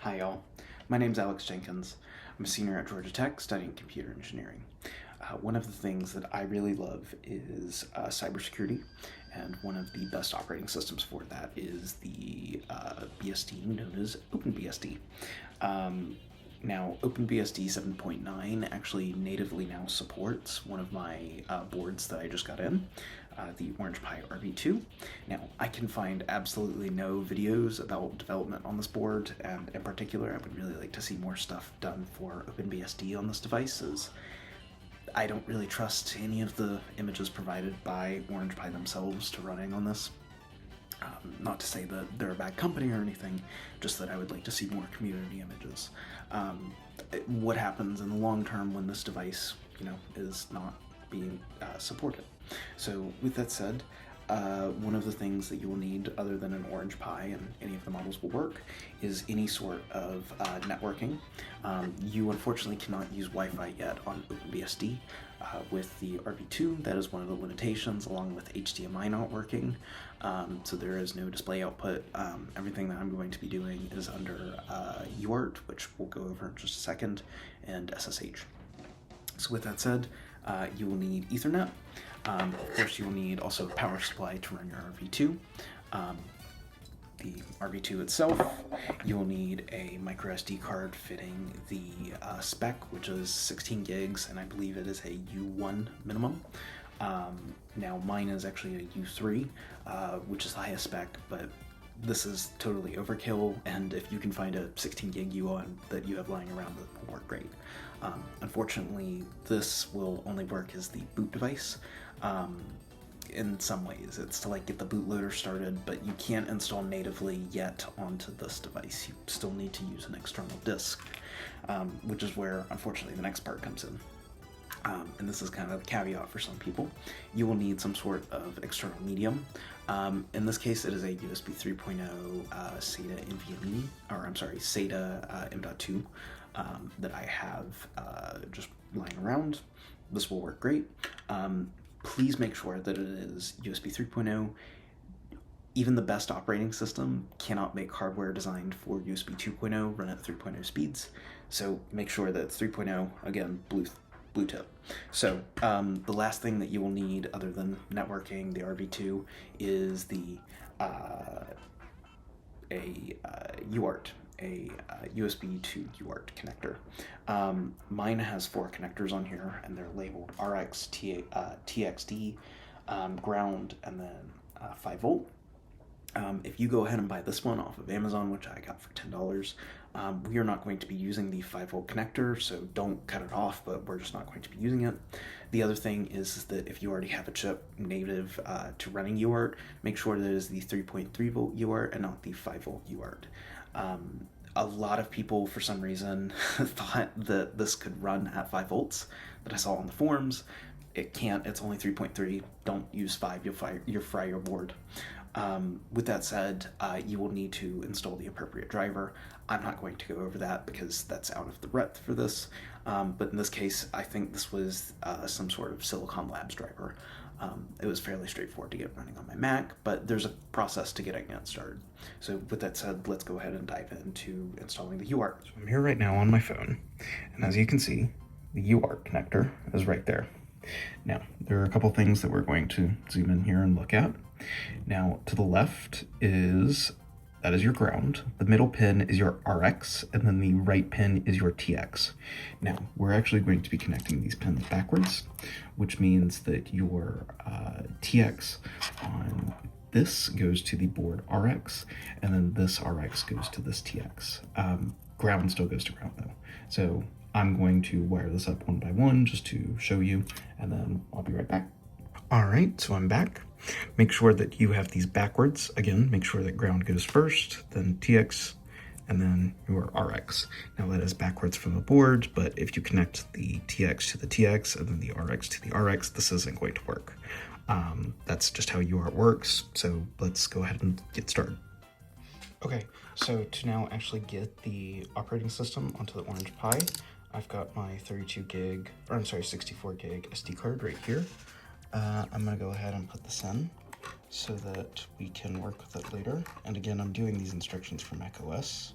Hi y'all, my name's Alex Jenkins. I'm a senior at Georgia Tech studying computer engineering. One of the things that I really love is cybersecurity, and one of the best operating systems for that is the BSD known as OpenBSD. Now, OpenBSD 7.9 actually natively now supports one of my boards that I just got in, the Orange Pi RV2. Now, I can find absolutely no videos about development on this board, and in particular, I would really like to see more stuff done for OpenBSD on this device, as I don't really trust any of the images provided by Orange Pi themselves to running on this. Not to say that they're a bad company or anything, just that I would like to see more community images. What happens in the long term when this device, is not being supported. So with that said, one of the things that you will need, other than an Orange Pi and any of the models will work, is any sort of networking. You unfortunately cannot use Wi-Fi yet on OpenBSD. With the RV2, that is one of the limitations, along with HDMI not working. So there is no display output. Everything that I'm going to be doing is under UART, which we'll go over in just a second, and SSH. So with that said, you will need Ethernet. Of course, you will need also a power supply to run your RV2. The RV2 itself, you will need a micro SD card fitting the spec, which is 16 gigs, and I believe it is a U1 minimum. Now mine is actually a U3, which is the highest spec, but this is totally overkill, and if you can find a 16 gig U1 that you have lying around, that will work great. Unfortunately, this will only work as the boot device. In some ways, it's to get the bootloader started, but you can't install natively yet onto this device. You still need to use an external disk, which is where, unfortunately, the next part comes in. And this is kind of the caveat for some people. You will need some sort of external medium. In this case, it is a USB 3.0 SATA NVMe, or I'm sorry, SATA M.2 that I have just lying around. This will work great. Please make sure that it is USB 3.0. Even the best operating system cannot make hardware designed for USB 2.0 run at 3.0 speeds. So make sure that it's 3.0, again, blue tip. So the last thing that you will need, other than networking the RV2, is the UART, a USB to UART connector. Mine has 4 connectors on here, and they're labeled RX, TXD, ground, and then 5 volt. If you go ahead and buy this one off of Amazon, which I got for $10, we are not going to be using the 5 volt connector, so don't cut it off, but we're just not going to be using it. The other thing is that if you already have a chip native to running UART, make sure that it is the 3.3 volt UART and not the 5 volt UART. A lot of people, for some reason, thought that this could run at 5 volts that I saw on the forums. It can't, it's only 3.3. Don't use 5, you'll fry your board. With that said, you will need to install the appropriate driver. I'm not going to go over that because that's out of the breadth for this, but in this case, I think this was some sort of Silicon Labs driver. It was fairly straightforward to get running on my Mac, but there's a process to getting it started. So with that said, let's go ahead and dive into installing the UART. So I'm here right now on my phone, and as you can see, the UART connector is right there. Now, there are a couple things that we're going to zoom in here and look at. Now, to the left that is your ground. The middle pin is your RX, and then the right pin is your TX. Now, we're actually going to be connecting these pins backwards, which means that your TX on this goes to the board RX, and then this RX goes to this TX. Ground still goes to ground though. So I'm going to wire this up one by one just to show you, and then I'll be right back. All right, so I'm back. Make sure that you have these backwards. Again, make sure that ground goes first, then TX, and then your RX. Now that is backwards from the board, but if you connect the TX to the TX and then the RX to the RX, this isn't going to work. That's just how UART works, so let's go ahead and get started. Okay, so to now actually get the operating system onto the Orange Pi, I've got my 64 gig SD card right here. I'm gonna go ahead and put this in so that we can work with it later. And again, I'm doing these instructions for macOS.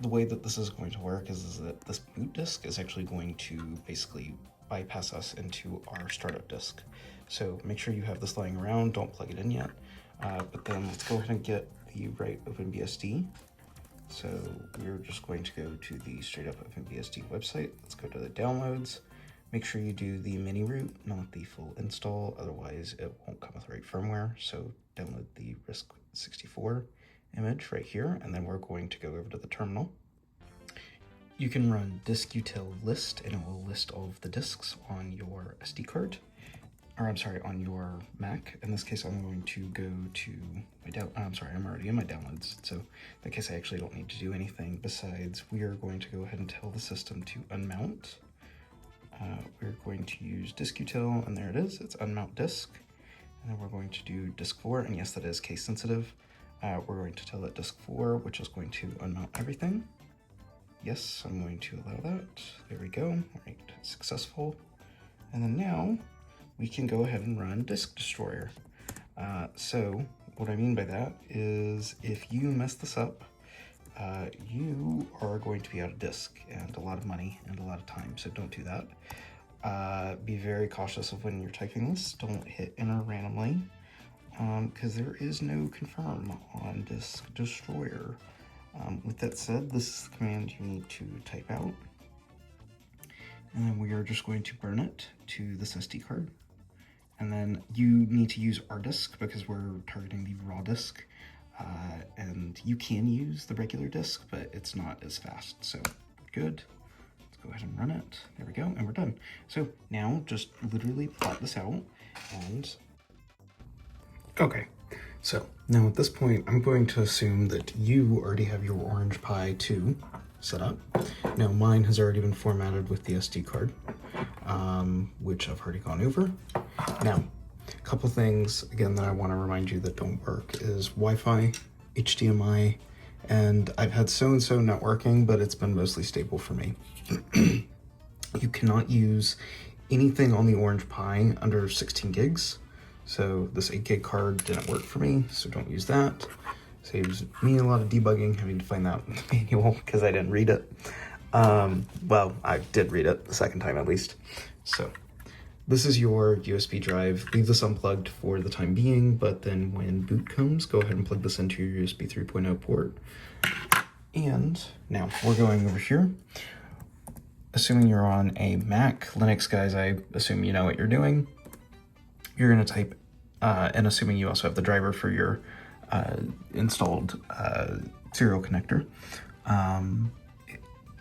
the way that this is going to work is that this boot disk is actually going to basically bypass us into our startup disk. So make sure you have this lying around, don't plug it in yet. But then let's go ahead and get the right OpenBSD. So we're just going to go to the straight up OpenBSD website. Let's go to the downloads. Make sure you do the mini root, not the full install, otherwise it won't come with the right firmware. So download the RISC-64 image right here, and then we're going to go over to the terminal. You can run disk-util list, and it will list all of the disks on your SD card, or I'm sorry, on your Mac. In this case, I'm going to go to my I'm already in my downloads. So in that case, I actually don't need to do anything besides we are going to go ahead and tell the system to unmount. We're going to use disk-util, and there it is, it's unmount disk. And then we're going to do disk 4, and yes, that is case sensitive. We're going to tell it disk 4, which is going to unmount everything. Yes, I'm going to allow that. There we go. All right, successful. And then now we can go ahead and run Disk Destroyer. So what I mean by that is if you mess this up, you are going to be out of disk and a lot of money and a lot of time, so don't do that. Be very cautious of when you're typing this. Don't hit enter randomly, because there is no confirm on Disk Destroyer. With that said, this is the command you need to type out. And then we are just going to burn it to this SD card. And then you need to use our disk because we're targeting the raw disk. And you can use the regular disk, but it's not as fast. So good. Let's go ahead and run it. There we go, and we're done. So now just literally plot this out and... Okay, so now at this point, I'm going to assume that you already have your Orange Pi 2 set up. Now mine has already been formatted with the SD card, which I've already gone over. Now, a couple things, again, that I want to remind you that don't work is Wi-Fi, HDMI, and I've had so-and-so not working, but it's been mostly stable for me. You cannot use anything on the Orange Pi under 16 gigs. So this 8 gig card didn't work for me, so don't use that. Saves me a lot of debugging, having to find that in the manual because I didn't read it. Well, I did read it the second time at least. So this is your USB drive. Leave this unplugged for the time being, but then when boot comes, go ahead and plug this into your USB 3.0 port. And now we're going over here. Assuming you're on a Mac, Linux guys, I assume you know what you're doing. You're gonna type, and assuming you also have the driver for your installed serial connector,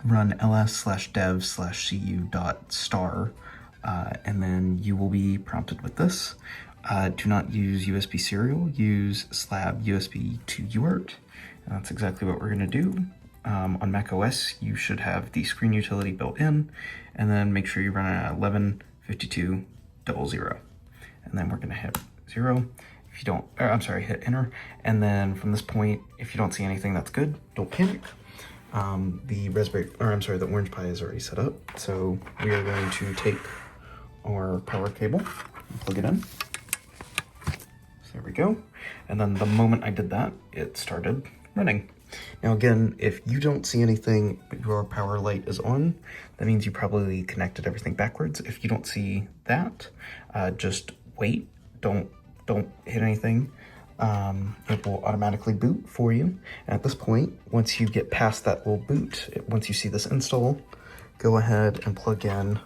run ls/dev/cu.star, and then you will be prompted with this. Do not use USB serial, use slab USB to UART, and that's exactly what we're gonna do. On Mac OS, you should have the screen utility built in, and then make sure you run it at 11.52.00. And then we're gonna hit 0. If you don't, hit enter. And then from this point, if you don't see anything that's good, don't panic. The Orange Pi is already set up. So we are going to take our power cable and plug it in. So there we go. And then the moment I did that, it started running. Now again, if you don't see anything but your power light is on, that means you probably connected everything backwards. If you don't see that, just wait, don't hit anything. It will automatically boot for you. And at this point, once you get past that little boot, once you see this install, go ahead and plug in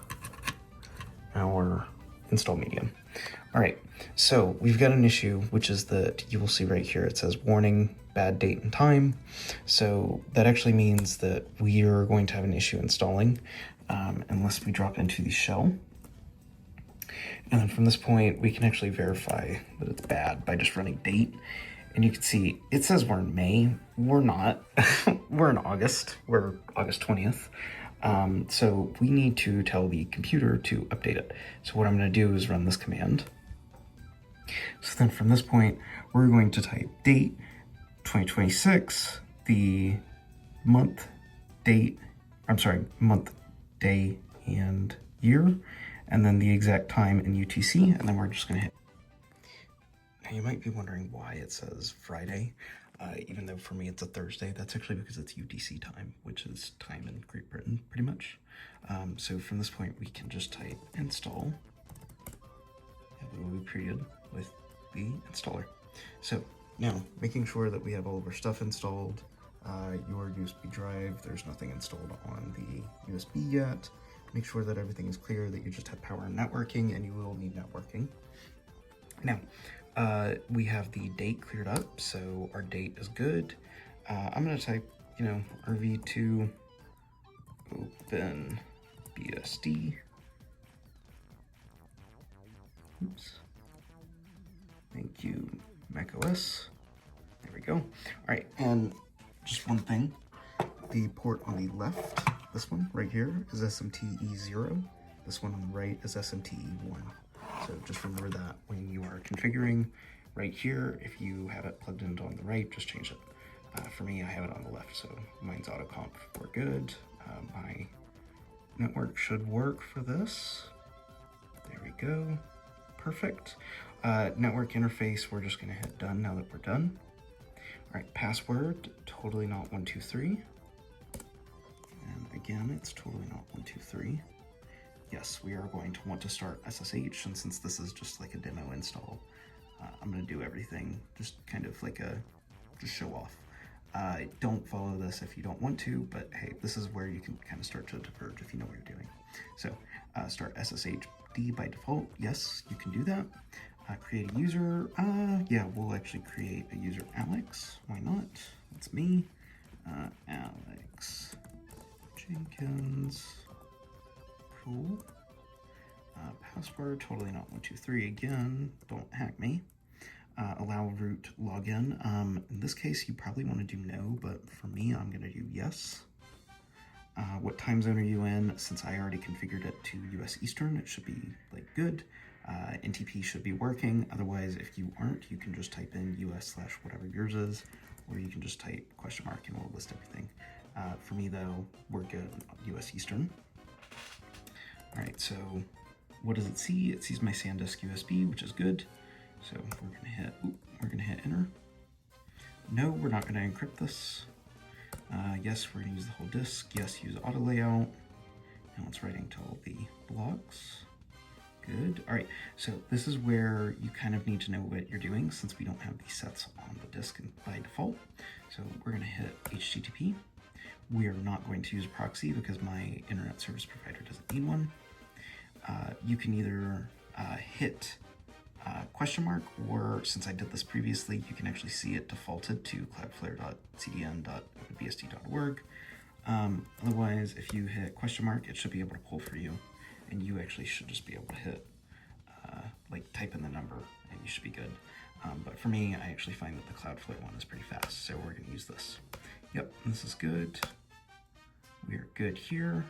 our install medium. All right, so we've got an issue, which is that you will see right here, it says warning, bad date and time. So that actually means that we are going to have an issue installing unless we drop into the shell. And then from this point, we can actually verify that it's bad by just running date. And you can see it says we're in May. We're not. We're in August. We're August 20th. So we need to tell the computer to update it. So what I'm going to do is run this command. So then from this point, we're going to type date 2026, the month, month, day, and year, and then the exact time in UTC, and then we're just gonna hit. Now you might be wondering why it says Friday. even though for me it's a Thursday. That's actually because it's UTC time, which is time in Great Britain, pretty much. So from this point, we can just type install, have a little period with the installer. So now, making sure that we have all of our stuff installed, your USB drive, there's nothing installed on the USB yet. Make sure that everything is clear, that you just have power and networking, and you will need networking. Now, we have the date cleared up, so our date is good. I'm gonna type, RV2 OpenBSD. Oops. Thank you, macOS. There we go. All right, and just one thing. The port on the left, this one right here, is SMTE0. This one on the right is SMTE1. So just remember that when you are configuring right here, if you have it plugged in on the right, just change it. For me, I have it on the left, so mine's autocomp. We're good. My network should work for this. There we go. Perfect. Network interface, we're just gonna hit done now that we're done. All right, password, totally not 123. And again, it's totally not 123. Yes, we are going to want to start SSH, and since this is just like a demo install, I'm gonna do everything just kind of like just show off. Don't follow this if you don't want to, but hey, this is where you can kind of start to diverge if you know what you're doing. So start SSHD by default. Yes, you can do that. Create a user. Yeah, we'll actually create a user Alex. Why not? That's me. Alex Jenkins. Cool. Password, totally not 123 again. Don't hack me. Allow root login. In this case, you probably want to do no, but for me, I'm going to do yes. What time zone are you in? Since I already configured it to US Eastern, it should be like good. NTP should be working. Otherwise, if you aren't, you can just type in US/whatever yours is, or you can just type question mark and we'll list everything. For me though, we're good US Eastern. All right, so what does it see? It sees my SanDisk USB, which is good. So we're gonna hit enter. No, we're not gonna encrypt this. Yes, we're gonna use the whole disk. Yes, use auto layout. Now it's writing to all the blocks. Good. All right, so this is where you kind of need to know what you're doing since we don't have these sets on the disk by default. So we're gonna hit HTTP. We are not going to use a proxy because my internet service provider doesn't need one. You can either hit question mark, or since I did this previously, you can actually see it defaulted to cloudflare.cdn.openbsd.org. Otherwise, if you hit question mark, it should be able to pull for you, and you actually should just be able to hit, type in the number, and you should be good. But for me, I actually find that the Cloudflare one is pretty fast, so we're going to use this. Yep, this is good. We are good here.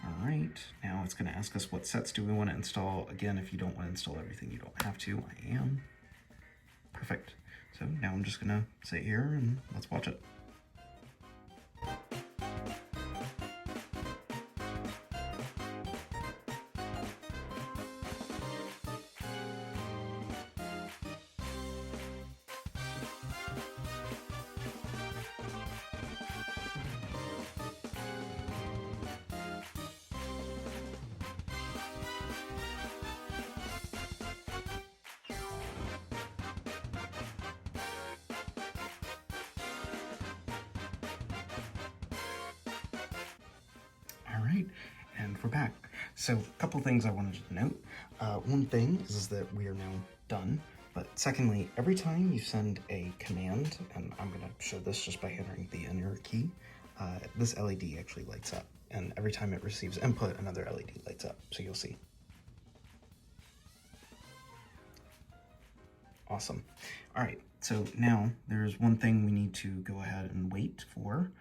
All right, now it's going to ask us what sets do we want to install. Again, if you don't want to install everything, you don't have to. I am. Perfect. So now I'm just going to sit here and let's watch it. All right, and we're back. So a couple things I wanted to note. One thing is that we are now done, but secondly, every time you send a command, and I'm gonna show this just by entering the enter key, this LED actually lights up, and every time it receives input, another LED lights up, so you'll see. Awesome. All right, so now there's one thing we need to go ahead and wait for,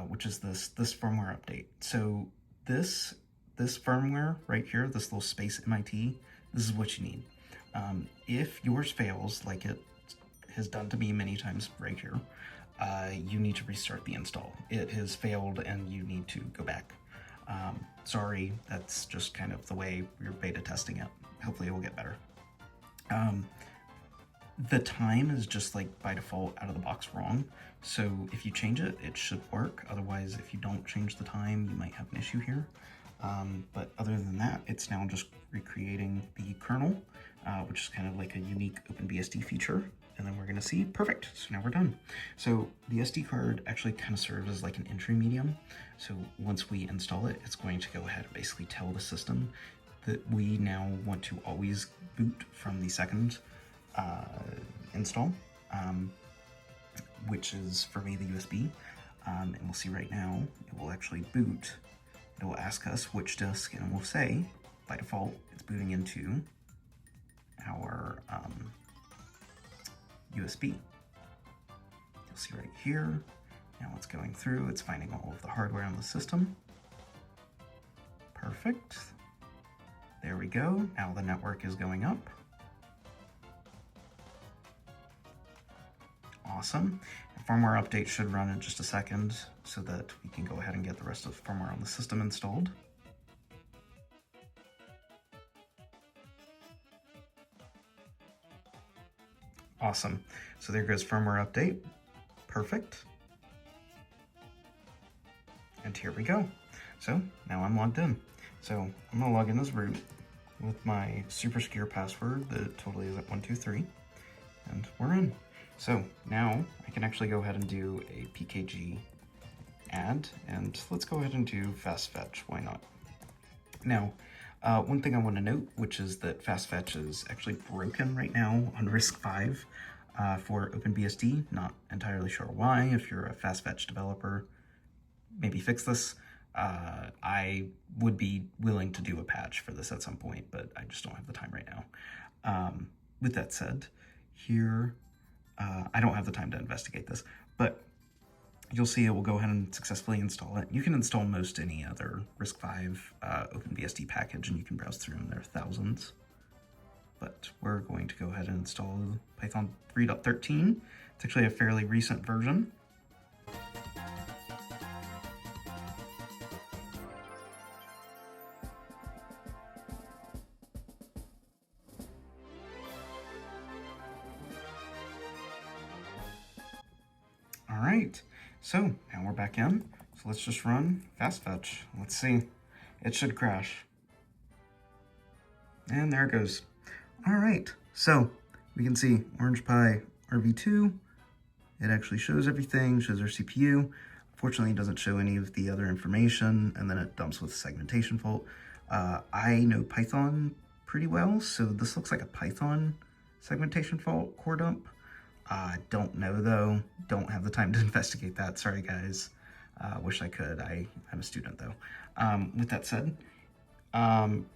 which is this firmware update. So this firmware right here, this little space MIT, this is what you need. If yours fails, like it has done to me many times right here, you need to restart the install. It has failed and you need to go back. Sorry, that's just kind of the way we're beta testing it. Hopefully it will get better. The time is just like by default out of the box wrong. So if you change it, it should work. Otherwise, if you don't change the time, you might have an issue here. But other than that, it's now just recreating the kernel, which is kind of like a unique OpenBSD feature. And then we're gonna see, perfect, so now we're done. So the SD card actually kind of serves as like an entry medium. So once we install it, it's going to go ahead and basically tell the system that we now want to always boot from the second install, which is for me the USB. And we'll see right now, it will actually boot. It will ask us which disk, and we'll say, by default, it's booting into our USB. You'll see right here, now it's going through, it's finding all of the hardware on the system. Perfect. There we go, now the network is going up. Awesome. Firmware update should run in just a second so that we can go ahead and get the rest of the firmware on the system installed. Awesome. So there goes firmware update. Perfect. And here we go. So now I'm logged in. So I'm gonna log in as root with my super secure password that totally is at 123, and we're in. So now I can actually go ahead and do a PKG add, and let's go ahead and do fast fetch, why not? Now, one thing I want to note, which is that fast fetch is actually broken right now on RISC-V for OpenBSD. Not entirely sure why. If you're a fast fetch developer, maybe fix this. I would be willing to do a patch for this at some point, but I just don't have the time right now. With that said, here, I don't have the time to investigate this, but you'll see it will go ahead and successfully install it. You can install most any other RISC-V OpenBSD package, and you can browse through them. There are thousands. But we're going to go ahead and install Python 3.13. It's actually a fairly recent version. All right, so now we're back in. So let's just run fast fetch. Let's see, it should crash. And there it goes. All right, so we can see Orange Pi RV2. It actually shows everything, shows our CPU. Unfortunately, it doesn't show any of the other information, and then it dumps with a segmentation fault. I know Python pretty well, so this looks like a Python segmentation fault core dump. Don't know though, don't have the time to investigate that. Sorry guys, wish I could. I'm a student though. With that said,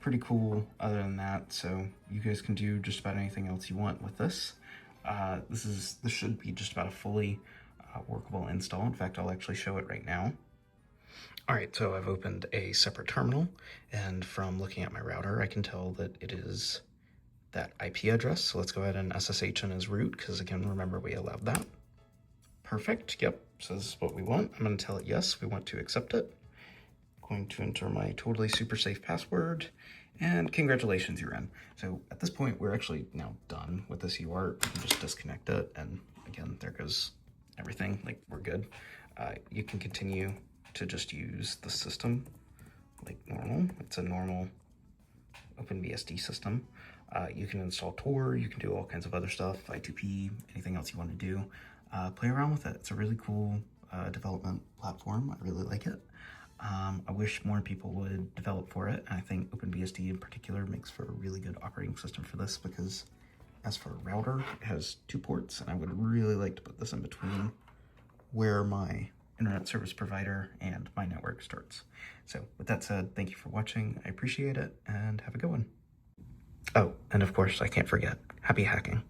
pretty cool other than that. So you guys can do just about anything else you want with this. This should be just about a fully workable install. In fact, I'll actually show it right now. All right, so I've opened a separate terminal, and from looking at my router, I can tell that it is that IP address. So let's go ahead and SSH in as root, because again, remember we allowed that. Perfect, yep, so this is what we want. I'm gonna tell it yes, we want to accept it. I'm going to enter my totally super safe password, and congratulations, you're in. So at this point, we're actually now done with this UART. You can just disconnect it, and again, there goes everything, like we're good. You can continue to just use the system like normal. It's a normal OpenBSD system. You can install Tor, you can do all kinds of other stuff, I2P, anything else you want to do. Play around with it. It's a really cool development platform. I really like it. I wish more people would develop for it. And I think OpenBSD in particular makes for a really good operating system for this, because as for a router, it has 2 ports, and I would really like to put this in between where my internet service provider and my network starts. So with that said, thank you for watching. I appreciate it, and have a good one. Oh, and of course, I can't forget, happy hacking.